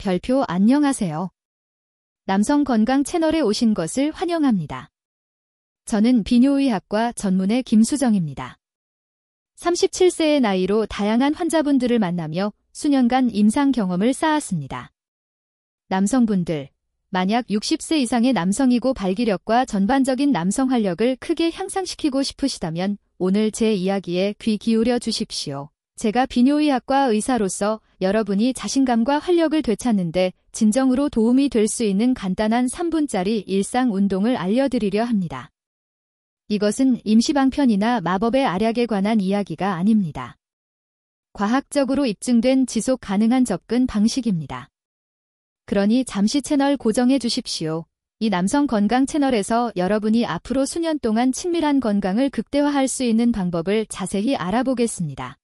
별표 안녕하세요. 남성 건강 채널에 오신 것을 환영합니다. 저는 비뇨의학과 전문의 김수정입니다. 37세의 나이로 다양한 환자분들을 만나며 수년간 임상 경험을 쌓았습니다. 남성분들, 만약 60세 이상의 남성이고 발기력과 전반적인 남성 활력을 크게 향상시키고 싶으시다면 오늘 제 이야기에 귀 기울여 주십시오. 제가 비뇨의학과 의사로서 여러분이 자신감과 활력을 되찾는데 진정으로 도움이 될 수 있는 간단한 3분짜리 일상 운동을 알려드리려 합니다. 이것은 임시방편이나 마법의 알약에 관한 이야기가 아닙니다. 과학적으로 입증된 지속 가능한 접근 방식입니다. 그러니 잠시 채널 고정해 주십시오. 이 남성 건강 채널에서 여러분이 앞으로 수년 동안 친밀한 건강을 극대화할 수 있는 방법을 자세히 알아보겠습니다.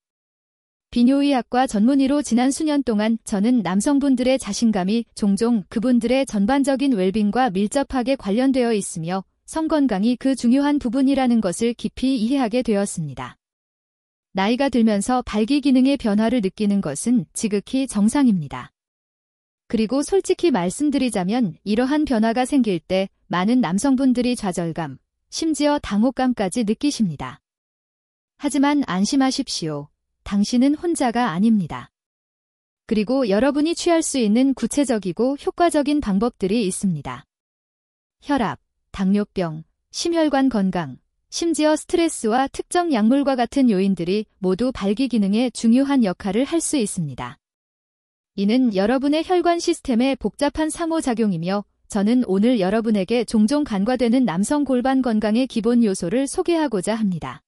비뇨의학과 전문의로 지난 수년 동안 저는 남성분들의 자신감이 종종 그분들의 전반적인 웰빙과 밀접하게 관련되어 있으며 성건강이 그 중요한 부분이라는 것을 깊이 이해하게 되었습니다. 나이가 들면서 발기 기능의 변화를 느끼는 것은 지극히 정상입니다. 그리고 솔직히 말씀드리자면 이러한 변화가 생길 때 많은 남성분들이 좌절감, 심지어 당혹감까지 느끼십니다. 하지만 안심하십시오. 당신은 혼자가 아닙니다. 그리고 여러분이 취할 수 있는 구체적이고 효과적인 방법들이 있습니다. 혈압, 당뇨병, 심혈관 건강, 심지어 스트레스와 특정 약물과 같은 요인들이 모두 발기 기능에 중요한 역할을 할 수 있습니다. 이는 여러분의 혈관 시스템의 복잡한 상호작용이며 저는 오늘 여러분에게 종종 간과되는 남성 골반 건강의 기본 요소를 소개하고자 합니다.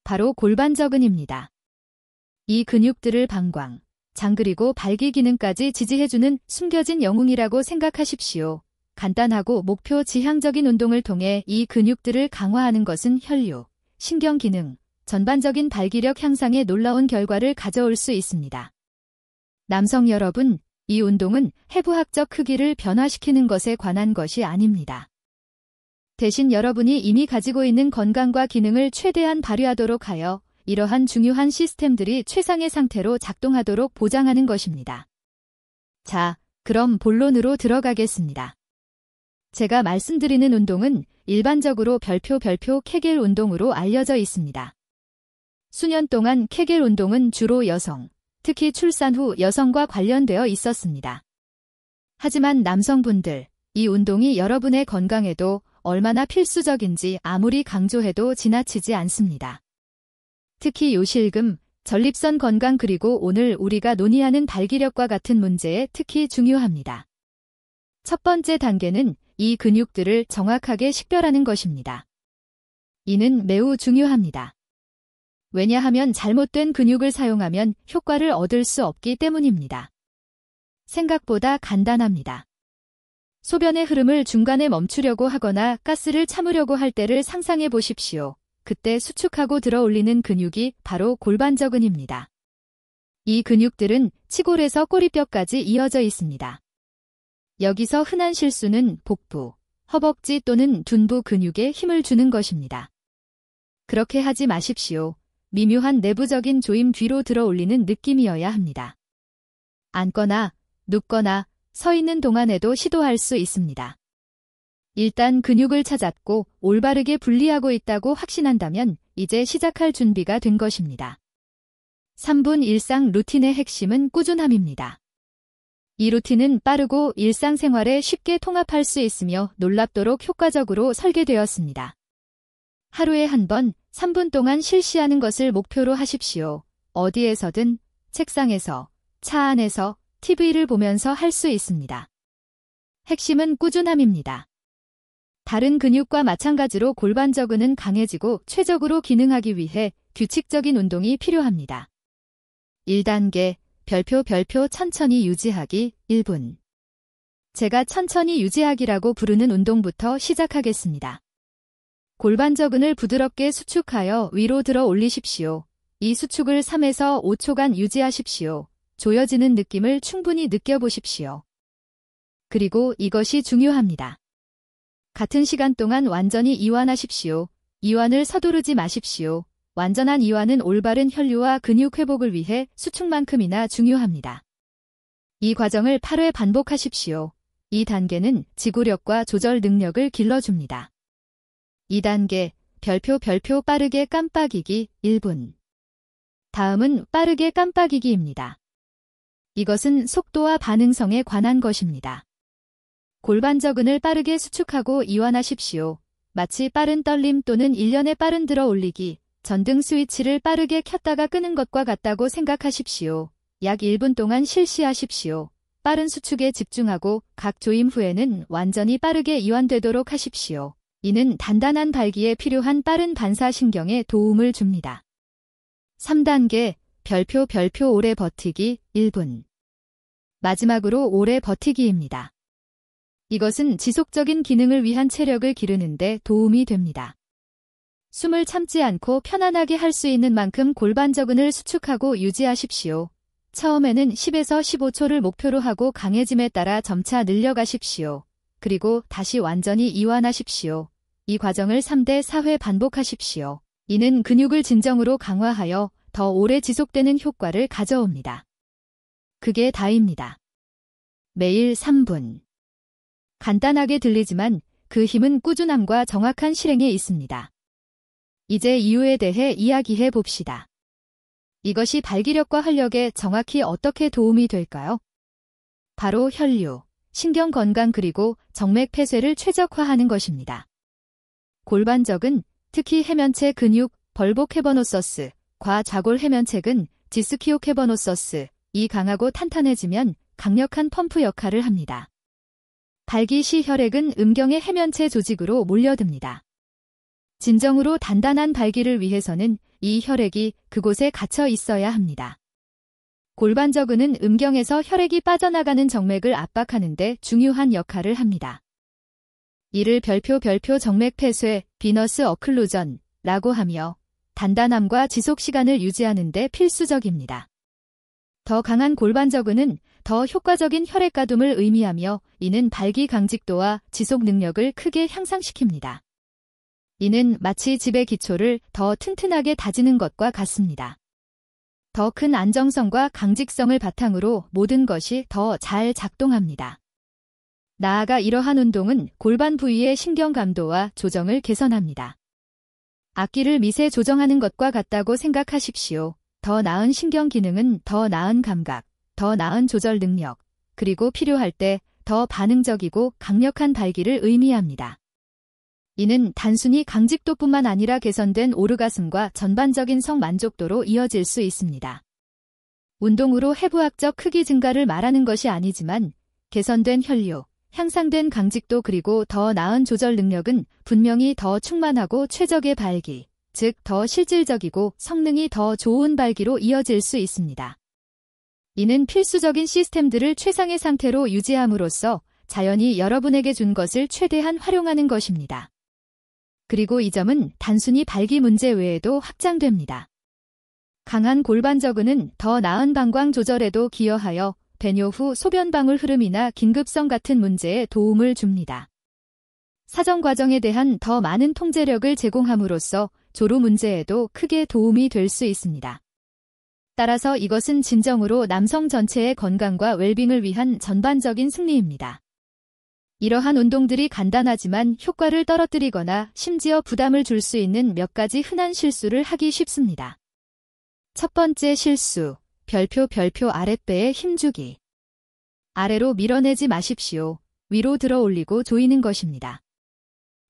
바로 골반저근입니다. 이 근육들을 방광, 장 그리고 발기 기능까지 지지해주는 숨겨진 영웅이라고 생각하십시오. 간단하고 목표 지향적인 운동을 통해 이 근육들을 강화하는 것은 혈류, 신경 기능, 전반적인 발기력 향상에 놀라운 결과를 가져올 수 있습니다. 남성 여러분, 이 운동은 해부학적 크기를 변화시키는 것에 관한 것이 아닙니다. 대신 여러분이 이미 가지고 있는 건강과 기능을 최대한 발휘하도록 하여 이러한 중요한 시스템들이 최상의 상태로 작동하도록 보장하는 것입니다. 자, 그럼 본론으로 들어가겠습니다. 제가 말씀드리는 운동은 일반적으로 별표 케겔 운동으로 알려져 있습니다. 수년 동안 케겔 운동은 주로 여성, 특히 출산 후 여성과 관련되어 있었습니다. 하지만 남성분들, 이 운동이 여러분의 건강에도 얼마나 필수적인지 아무리 강조해도 지나치지 않습니다. 특히 요실금, 전립선 건강 그리고 오늘 우리가 논의하는 발기력과 같은 문제에 특히 중요합니다. 첫 번째 단계는 이 근육들을 정확하게 식별하는 것입니다. 이는 매우 중요합니다. 왜냐하면 잘못된 근육을 사용하면 효과를 얻을 수 없기 때문입니다. 생각보다 간단합니다. 소변의 흐름을 중간에 멈추려고 하거나 가스를 참으려고 할 때를 상상해 보십시오. 그때 수축하고 들어 올리는 근육이 바로 골반저근입니다. 이 근육들은 치골에서 꼬리뼈까지 이어져 있습니다. 여기서 흔한 실수는 복부, 허벅지 또는 둔부 근육에 힘을 주는 것입니다. 그렇게 하지 마십시오. 미묘한 내부적인 조임 뒤로 들어 올리는 느낌이어야 합니다. 앉거나 눕거나 서 있는 동안에도 시도할 수 있습니다. 일단 근육을 찾았고 올바르게 분리하고 있다고 확신한다면 이제 시작할 준비가 된 것입니다. 3분 일상 루틴의 핵심은 꾸준함입니다. 이 루틴은 빠르고 일상생활에 쉽게 통합할 수 있으며 놀랍도록 효과적으로 설계되었습니다. 하루에 한 번 3분 동안 실시하는 것을 목표로 하십시오. 어디에서든, 책상에서, 차 안에서, TV를 보면서 할 수 있습니다. 핵심은 꾸준함입니다. 다른 근육과 마찬가지로 골반저근은 강해지고 최적으로 기능하기 위해 규칙적인 운동이 필요합니다. 1단계, 별표 천천히 유지하기 1분. 제가 천천히 유지하기라고 부르는 운동부터 시작하겠습니다. 골반저근을 부드럽게 수축하여 위로 들어 올리십시오. 이 수축을 3에서 5초간 유지하십시오. 조여지는 느낌을 충분히 느껴보십시오. 그리고 이것이 중요합니다. 같은 시간 동안 완전히 이완하십시오. 이완을 서두르지 마십시오. 완전한 이완은 올바른 혈류와 근육 회복을 위해 수축만큼이나 중요합니다. 이 과정을 8회 반복하십시오. 이 단계는 지구력과 조절 능력을 길러줍니다. 2단계, 별표 빠르게 깜빡이기 1분. 다음은 빠르게 깜빡이기입니다. 이것은 속도와 반응성에 관한 것입니다. 골반저근을 빠르게 수축하고 이완하십시오. 마치 빠른 떨림 또는 일련의 빠른 들어 올리기, 전등 스위치를 빠르게 켰다가 끄는 것과 같다고 생각하십시오. 약 1분 동안 실시하십시오. 빠른 수축에 집중하고 각 조임 후에는 완전히 빠르게 이완되도록 하십시오. 이는 단단한 발기에 필요한 빠른 반사신경에 도움을 줍니다. 3단계, 별표 오래 버티기 1분. 마지막으로 오래 버티기입니다. 이것은 지속적인 기능을 위한 체력을 기르는데 도움이 됩니다. 숨을 참지 않고 편안하게 할 수 있는 만큼 골반저근을 수축하고 유지하십시오. 처음에는 10에서 15초를 목표로 하고 강해짐에 따라 점차 늘려가십시오. 그리고 다시 완전히 이완하십시오. 이 과정을 3대 4회 반복하십시오. 이는 근육을 진정으로 강화하여 더 오래 지속되는 효과를 가져옵니다. 그게 다입니다. 매일 3분. 간단하게 들리지만 그 힘은 꾸준함과 정확한 실행에 있습니다. 이제 이유에 대해 이야기해 봅시다. 이것이 발기력과 활력에 정확히 어떻게 도움이 될까요? 바로 혈류, 신경 건강 그리고 정맥 폐쇄를 최적화하는 것입니다. 골반저근, 특히 해면체 근육, 벌복헤버노서스, 과좌골 해면체근, 디스키오헤버노서스, 이 강하고 탄탄해지면 강력한 펌프 역할을 합니다. 발기 시 혈액은 음경의 해면체 조직으로 몰려듭니다. 진정으로 단단한 발기를 위해서는 이 혈액이 그곳에 갇혀 있어야 합니다. 골반저근은 음경에서 혈액이 빠져나가는 정맥을 압박하는 데 중요한 역할을 합니다. 이를 별표 정맥 폐쇄, 비너스 어클루전라고 하며 단단함과 지속 시간을 유지하는 데 필수적입니다. 더 강한 골반저근은 더 효과적인 혈액 가둠을 의미하며 이는 발기 강직도와 지속 능력을 크게 향상시킵니다. 이는 마치 집의 기초를 더 튼튼하게 다지는 것과 같습니다. 더 큰 안정성과 강직성을 바탕으로 모든 것이 더 잘 작동합니다. 나아가 이러한 운동은 골반 부위의 신경 감도와 조정을 개선합니다. 악기를 미세 조정하는 것과 같다고 생각하십시오. 더 나은 신경 기능은 더 나은 감각, 더 나은 조절 능력, 그리고 필요할 때 더 반응적이고 강력한 발기를 의미합니다. 이는 단순히 강직도뿐만 아니라 개선된 오르가슴과 전반적인 성 만족도로 이어질 수 있습니다. 운동으로 해부학적 크기 증가를 말하는 것이 아니지만 개선된 혈류, 향상된 강직도 그리고 더 나은 조절 능력은 분명히 더 충만하고 최적의 발기, 즉 더 실질적이고 성능이 더 좋은 발기로 이어질 수 있습니다. 이는 필수적인 시스템들을 최상의 상태로 유지함으로써 자연이 여러분에게 준 것을 최대한 활용하는 것입니다. 그리고 이 점은 단순히 발기 문제 외에도 확장됩니다. 강한 골반저근은 더 나은 방광 조절에도 기여하여 배뇨 후 소변 방울 흐름이나 긴급성 같은 문제에 도움을 줍니다. 사정 과정에 대한 더 많은 통제력을 제공함으로써 조루 문제에도 크게 도움이 될 수 있습니다. 따라서 이것은 진정으로 남성 전체의 건강과 웰빙을 위한 전반적인 승리입니다. 이러한 운동들이 간단하지만 효과를 떨어뜨리거나 심지어 부담을 줄 수 있는 몇 가지 흔한 실수를 하기 쉽습니다. 첫 번째 실수, 별표 아랫배에 힘주기. 아래로 밀어내지 마십시오. 위로 들어 올리고 조이는 것입니다.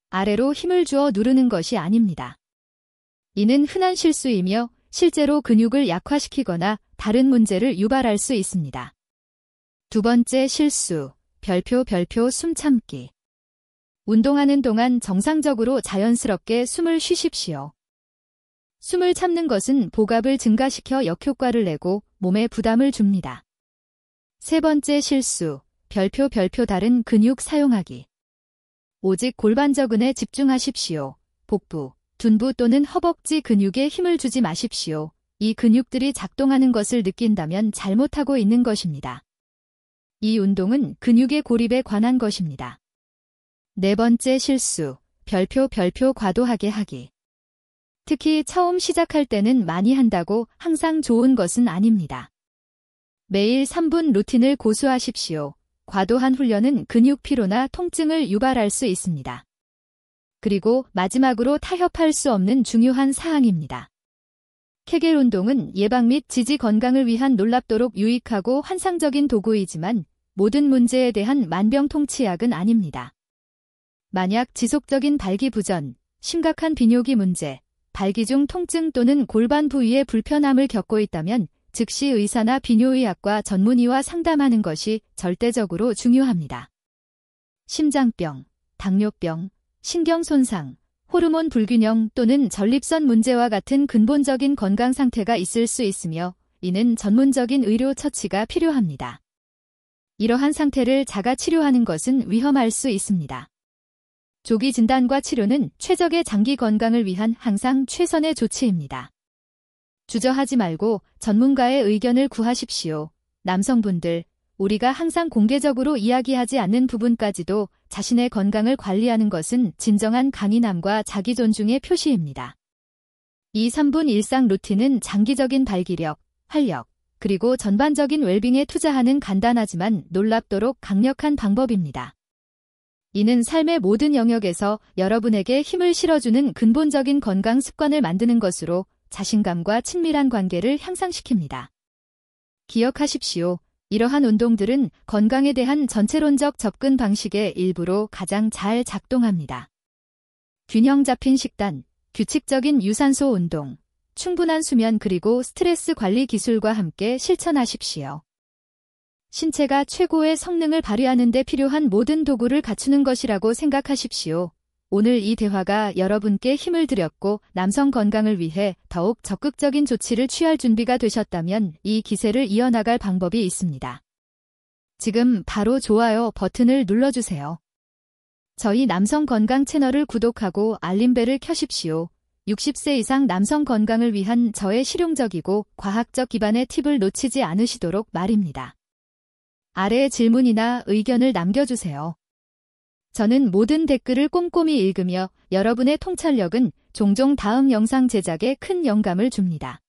아래로 힘을 주어 누르는 것이 아닙니다. 이는 흔한 실수이며 실제로 근육을 약화시키거나 다른 문제를 유발할 수 있습니다. 두 번째 실수, 별표 숨 참기. 운동하는 동안 정상적으로 자연스럽게 숨을 쉬십시오. 숨을 참는 것은 복압을 증가시켜 역효과를 내고 몸에 부담을 줍니다. 세 번째 실수, 별표 다른 근육 사용하기. 오직 골반저근에 집중하십시오. 복부, 둔부 또는 허벅지 근육에 힘을 주지 마십시오. 이 근육들이 작동하는 것을 느낀다면 잘못하고 있는 것입니다. 이 운동은 근육의 고립에 관한 것입니다. 네 번째 실수, 별표 과도하게 하기. 특히 처음 시작할 때는 많이 한다고 항상 좋은 것은 아닙니다. 매일 3분 루틴을 고수하십시오. 과도한 훈련은 근육 피로나 통증을 유발할 수 있습니다. 그리고 마지막으로 타협할 수 없는 중요한 사항입니다. 케겔 운동은 예방 및 지지 건강을 위한 놀랍도록 유익하고 환상적인 도구이지만 모든 문제에 대한 만병통치약은 아닙니다. 만약 지속적인 발기부전, 심각한 비뇨기 문제, 발기 중 통증 또는 골반 부위의 불편함을 겪고 있다면 즉시 의사나 비뇨의학과 전문의와 상담하는 것이 절대적으로 중요합니다. 심장병, 당뇨병, 신경 손상, 호르몬 불균형 또는 전립선 문제와 같은 근본적인 건강 상태가 있을 수 있으며 이는 전문적인 의료 처치가 필요합니다. 이러한 상태를 자가 치료하는 것은 위험할 수 있습니다. 조기 진단과 치료는 최적의 장기 건강을 위한 항상 최선의 조치입니다. 주저하지 말고 전문가의 의견을 구하십시오. 남성분들, 우리가 항상 공개적으로 이야기하지 않는 부분까지도 자신의 건강을 관리하는 것은 진정한 강인함과 자기 존중의 표시입니다. 이 3분 일상 루틴은 장기적인 발기력, 활력, 그리고 전반적인 웰빙에 투자하는 간단하지만 놀랍도록 강력한 방법입니다. 이는 삶의 모든 영역에서 여러분에게 힘을 실어주는 근본적인 건강 습관을 만드는 것으로 자신감과 친밀한 관계를 향상시킵니다. 기억하십시오. 이러한 운동들은 건강에 대한 전체론적 접근 방식의 일부로 가장 잘 작동합니다. 균형 잡힌 식단, 규칙적인 유산소 운동, 충분한 수면 그리고 스트레스 관리 기술과 함께 실천하십시오. 신체가 최고의 성능을 발휘하는 데 필요한 모든 도구를 갖추는 것이라고 생각하십시오. 오늘 이 대화가 여러분께 힘을 드렸고 남성 건강을 위해 더욱 적극적인 조치를 취할 준비가 되셨다면 이 기세를 이어나갈 방법이 있습니다. 지금 바로 좋아요 버튼을 눌러주세요. 저희 남성 건강 채널을 구독하고 알림벨을 켜십시오. 60세 이상 남성 건강을 위한 저의 실용적이고 과학적 기반의 팁을 놓치지 않으시도록 말입니다. 아래 질문이나 의견을 남겨주세요. 저는 모든 댓글을 꼼꼼히 읽으며 여러분의 통찰력은 종종 다음 영상 제작에 큰 영감을 줍니다.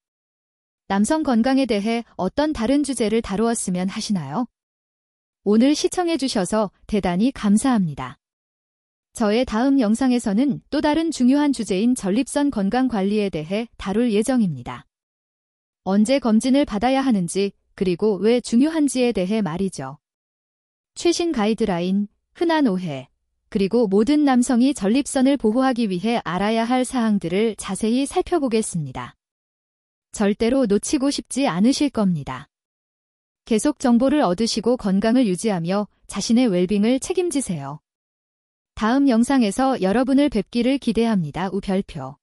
남성 건강에 대해 어떤 다른 주제를 다루었으면 하시나요? 오늘 시청해주셔서 대단히 감사합니다. 저의 다음 영상에서는 또 다른 중요한 주제인 전립선 건강 관리에 대해 다룰 예정입니다. 언제 검진을 받아야 하는지 그리고 왜 중요한지에 대해 말이죠. 최신 가이드라인, 흔한 오해, 그리고 모든 남성이 전립선을 보호하기 위해 알아야 할 사항들을 자세히 살펴보겠습니다. 절대로 놓치고 싶지 않으실 겁니다. 계속 정보를 얻으시고 건강을 유지하며 자신의 웰빙을 책임지세요. 다음 영상에서 여러분을 뵙기를 기대합니다. 우별표